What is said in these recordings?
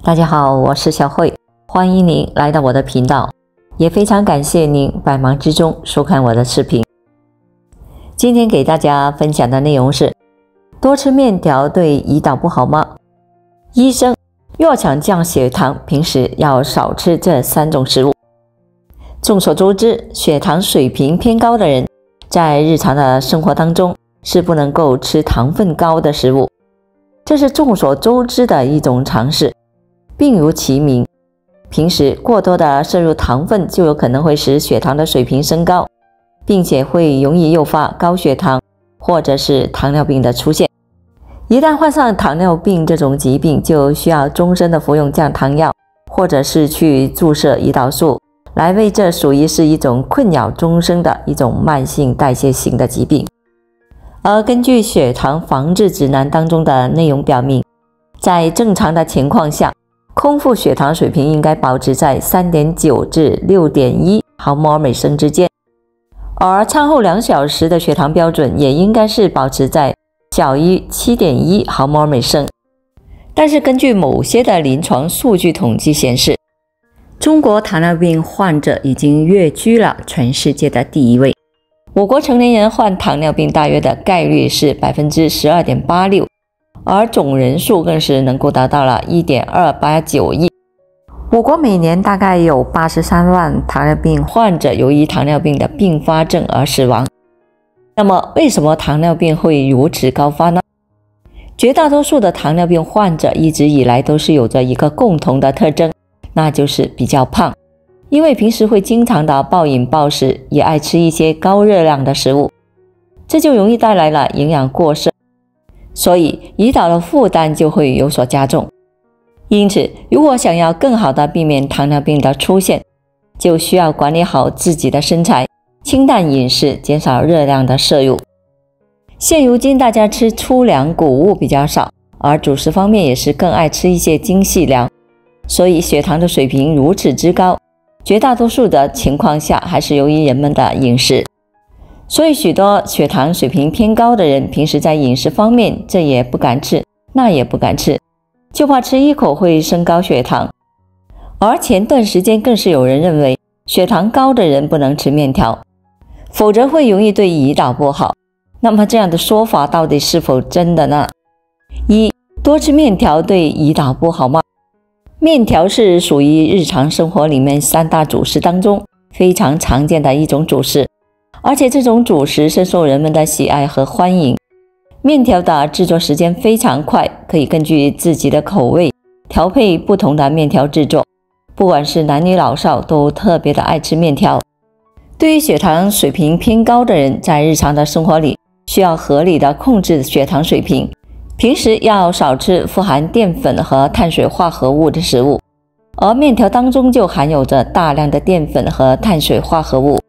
大家好，我是小慧，欢迎您来到我的频道，也非常感谢您百忙之中收看我的视频。今天给大家分享的内容是：多吃面条对胰岛不好吗？医生若想降血糖，平时要少吃这3种食物。众所周知，血糖水平偏高的人在日常的生活当中是不能够吃糖分高的食物，这是众所周知的一种常识。病如其名，平时过多的摄入糖分就有可能会使血糖的水平升高，并且会容易诱发高血糖或者是糖尿病的出现。一旦患上糖尿病这种疾病，就需要终身的服用降糖药，或者是去注射胰岛素，来为这属于是一种困扰终生的一种慢性代谢型的疾病。而根据血糖防治指南当中的内容表明，在正常的情况下，空腹血糖水平应该保持在 3.9 至 6.1 毫摩尔每升之间，而餐后2小时的血糖标准也应该是保持在小于 7.1 毫摩尔每升。但是根据某些的临床数据统计显示，中国糖尿病患者已经跃居了全世界的第1位。我国成年人患糖尿病大约的概率是 12.86%，而总人数更是能够达到了 1.289 亿。我国每年大概有83万糖尿病患者由于糖尿病的并发症而死亡。那么为什么糖尿病会如此高发呢？绝大多数的糖尿病患者一直以来都是有着一个共同的特征，那就是比较胖，因为平时会经常的暴饮暴食，也爱吃一些高热量的食物，这就容易带来了营养过剩，所以胰岛的负担就会有所加重。因此，如果想要更好的避免糖尿病的出现，就需要管理好自己的身材，清淡饮食，减少热量的摄入。现如今大家吃粗粮谷物比较少，而主食方面也是更爱吃一些精细粮，所以血糖的水平如此之高，绝大多数的情况下还是由于人们的饮食。所以许多血糖水平偏高的人，平时在饮食方面这也不敢吃，那也不敢吃，就怕吃一口会升高血糖。而前段时间更是有人认为血糖高的人不能吃面条，否则会容易对胰岛不好。那么这样的说法到底是否真的呢？一、多吃面条对胰岛不好吗？面条是属于日常生活里面3大主食当中非常常见的一种主食，而且这种主食深受人们的喜爱和欢迎。面条的制作时间非常快，可以根据自己的口味调配不同的面条制作，不管是男女老少都特别的爱吃面条。对于血糖水平偏高的人，在日常的生活里需要合理的控制血糖水平，平时要少吃富含淀粉和碳水化合物的食物，而面条当中就含有着大量的淀粉和碳水化合物。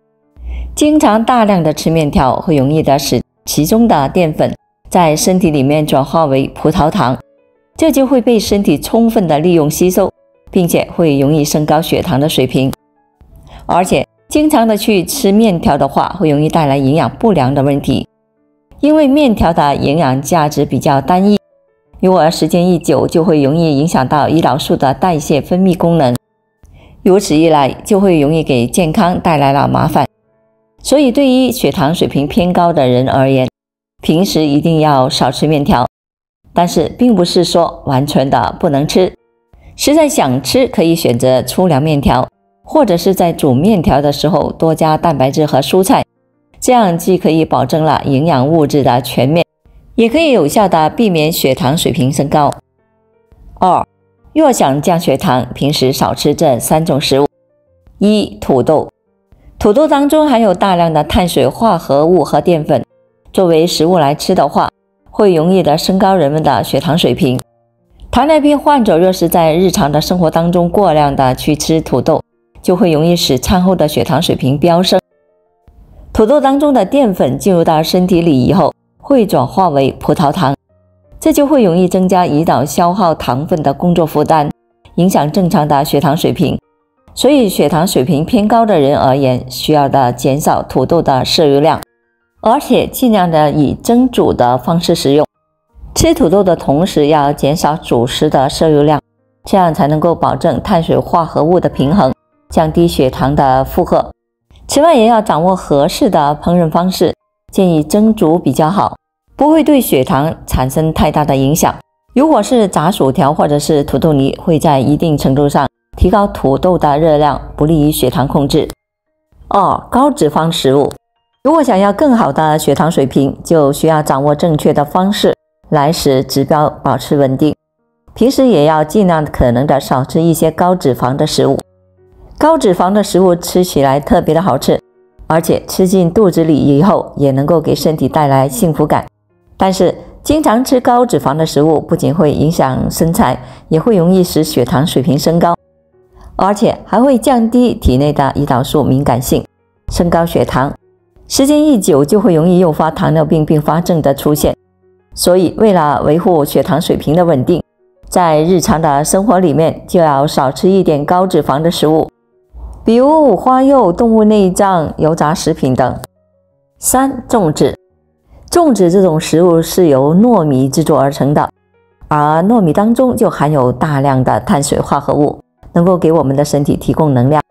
经常大量的吃面条会容易的使其中的淀粉在身体里面转化为葡萄糖，这就会被身体充分的利用吸收，并且会容易升高血糖的水平。而且经常的去吃面条的话，会容易带来营养不良的问题，因为面条的营养价值比较单一，如果时间一久，就会容易影响到胰岛素的代谢分泌功能，如此一来就会容易给健康带来了麻烦。所以对于血糖水平偏高的人而言，平时一定要少吃面条，但是并不是说完全的不能吃，实在想吃可以选择粗粮面条，或者是在煮面条的时候多加蛋白质和蔬菜，这样既可以保证了营养物质的全面，也可以有效的避免血糖水平升高。2、若想降血糖，平时少吃这3种食物。一、土豆。土豆当中含有大量的碳水化合物和淀粉，作为食物来吃的话，会容易的升高人们的血糖水平。糖尿病患者若是在日常的生活当中过量的去吃土豆，就会容易使餐后的血糖水平飙升。土豆当中的淀粉进入到身体里以后，会转化为葡萄糖，这就会容易增加胰岛消耗糖分的工作负担，影响正常的血糖水平。所以血糖水平偏高的人而言，需要的减少土豆的摄入量，而且尽量的以蒸煮的方式食用。吃土豆的同时要减少主食的摄入量，这样才能够保证碳水化合物的平衡，降低血糖的负荷。此外，也要掌握合适的烹饪方式，建议蒸煮比较好，不会对血糖产生太大的影响。如果是炸薯条或者是土豆泥，会在一定程度上提高土豆的热量，不利于血糖控制。2. 高脂肪食物。如果想要更好的血糖水平，就需要掌握正确的方式来使指标保持稳定。平时也要尽量可能的少吃一些高脂肪的食物。高脂肪的食物吃起来特别的好吃，而且吃进肚子里以后也能够给身体带来幸福感。但是经常吃高脂肪的食物不仅会影响身材，也会容易使血糖水平升高，而且还会降低体内的胰岛素敏感性，升高血糖。时间一久就会容易诱发糖尿病并发症的出现。所以为了维护血糖水平的稳定，在日常的生活里面就要少吃一点高脂肪的食物，比如五花肉、动物内脏、油炸食品等。3. 粽子。粽子这种食物是由糯米制作而成的，而糯米当中就含有大量的碳水化合物，能够给我们的身体提供能量。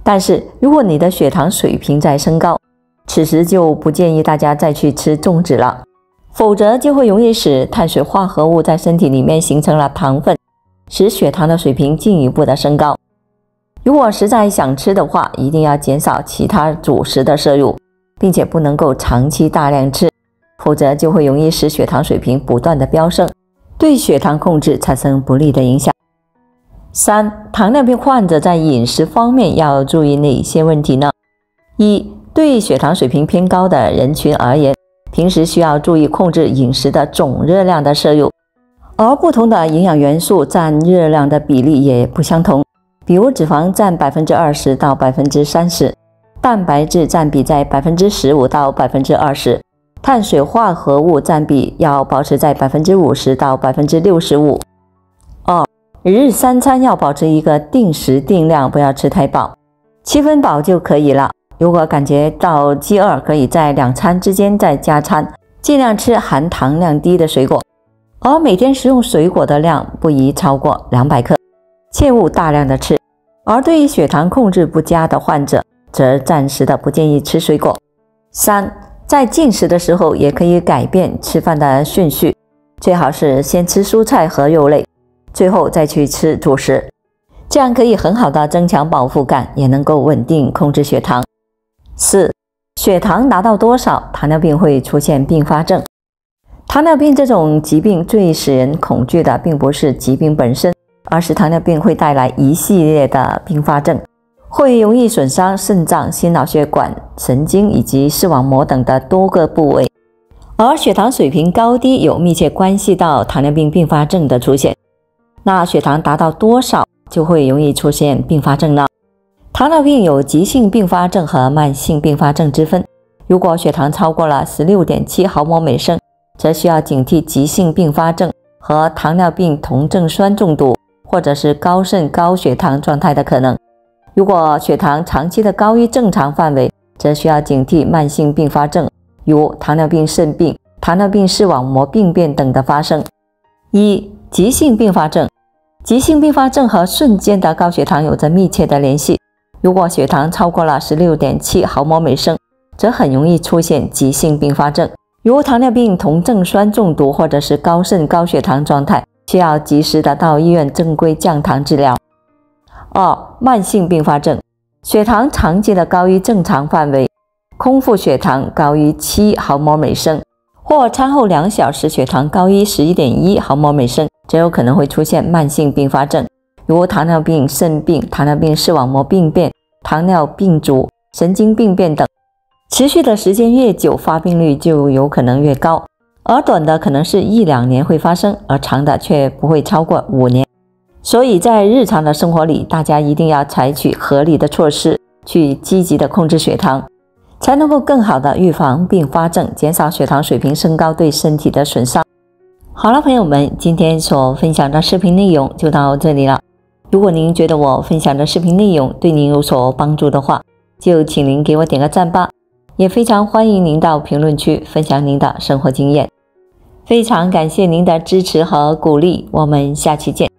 但是如果你的血糖水平在升高，此时就不建议大家再去吃粽子了，否则就会容易使碳水化合物在身体里面形成了糖分，使血糖的水平进一步的升高。如果实在想吃的话，一定要减少其他主食的摄入，并且不能够长期大量吃，否则就会容易使血糖水平不断的飙升，对血糖控制产生不利的影响。3. 糖尿病患者在饮食方面要注意哪些问题呢？ 1. 对血糖水平偏高的人群而言，平时需要注意控制饮食的总热量的摄入，而不同的营养元素占热量的比例也不相同，比如脂肪占 20% 到 30%， 蛋白质占比在 15% 到 20%， 碳水化合物占比要保持在 50% 到 65%。 2. 日3餐要保持一个定时定量，不要吃太饱，7分饱就可以了。如果感觉到饥饿，可以在2餐之间再加餐，尽量吃含糖量低的水果，而每天食用水果的量不宜超过200克，切勿大量的吃。而对于血糖控制不佳的患者，则暂时的不建议吃水果。3. 在进食的时候也可以改变吃饭的顺序，最好是先吃蔬菜和肉类，最后再去吃主食，这样可以很好的增强饱腹感，也能够稳定控制血糖。4. 血糖达到多少，糖尿病会出现并发症。糖尿病这种疾病最使人恐惧的并不是疾病本身，而是糖尿病会带来一系列的并发症，会容易损伤肾脏、心脑血管、神经以及视网膜等的多个部位。而血糖水平高低有密切关系到糖尿病并发症的出现。那血糖达到多少就会容易出现并发症呢？糖尿病有急性并发症和慢性并发症之分。如果血糖超过了 16.7 毫摩每升，则需要警惕急性并发症和糖尿病酮症酸中毒，或者是高渗高血糖状态的可能。如果血糖长期的高于正常范围，则需要警惕慢性并发症，如糖尿病肾病、糖尿病视网膜病变等的发生。1. 急性并发症。急性并发症和瞬间的高血糖有着密切的联系。如果血糖超过了 16.7 毫摩每升，则很容易出现急性并发症，如糖尿病酮症酸中毒或者是高渗高血糖状态，需要及时的到医院正规降糖治疗。2. 慢性并发症。血糖长期的高于正常范围，空腹血糖高于7毫摩每升，或餐后2小时血糖高于 11.1 毫摩每升，则有可能会出现慢性并发症，如糖尿病肾病、糖尿病视网膜病变、糖尿病足、神经病变等。持续的时间越久，发病率就有可能越高，而短的可能是1-2年会发生，而长的却不会超过5年。所以在日常的生活里，大家一定要采取合理的措施，去积极的控制血糖，才能够更好的预防并发症，减少血糖水平升高对身体的损伤。好了，朋友们，今天所分享的视频内容就到这里了。如果您觉得我分享的视频内容对您有所帮助的话，就请您给我点个赞吧，也非常欢迎您到评论区分享您的生活经验。非常感谢您的支持和鼓励，我们下期见。